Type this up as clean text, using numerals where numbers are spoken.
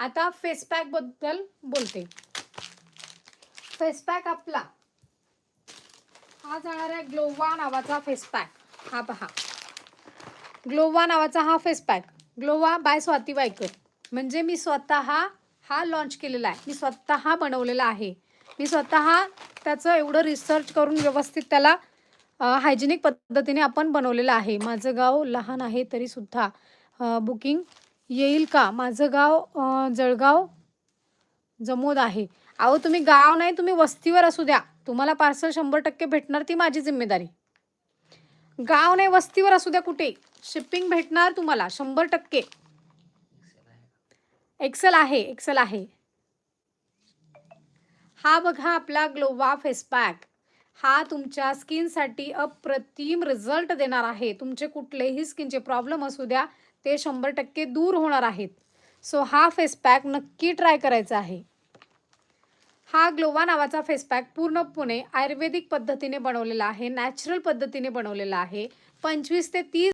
आता face pack बद्दल बोलते. फेस पॅक आपला हा जाणार आहे ग्लोवा नावाचा फेस पॅक. हा पहा, ग्लोवा नावाचा हा face pack. Glowa by Swati Waikar. म्हणजे मी स्वतः हा लॉन्च केलेला आहे, मी स्वतः बनवलेला आहे. मी स्वतः त्याचं एवढं रिसर्च करून व्यवस्थित त्याला हायजेनिक पद्धतीने आपण बनवलेलं आहे. माझं गाव लहान आहे तरीसुद्धा बुकिंग येईल का? माझं गाव जळगाव जमोद आहे. अहो तुम्ही गाव नाही, तुम्ही वस्तीवर असू द्या, तुम्हाला पार्सल 100% भेटणार, ती माझी जिम्मेदारी. गाव नाही, वस्तीवर असू द्या, कुठे शिपिंग भेटणार तुम्हाला 100%. एक्सेल आहे, एक्सेल आहे. हा बघा आपला ग्लोवा फेस पॅक. हा तुमच्या स्किनसाठी अप्रतिम रिझल्ट देणार आहे. तुमचे कुठलेही स्किनचे प्रॉब्लेम असू द्या, ते 100% दूर होणार आहेत. सो हा फेस पॅक नक्की ट्राय करायचा आहे. हा ग्लोवा नावाचा फेस पॅक पूर्णपणे आयुर्वेदिक पद्धतीने बनवलेला आहे, नॅचरल पद्धतीने बनवलेला आहे. 25 ते 30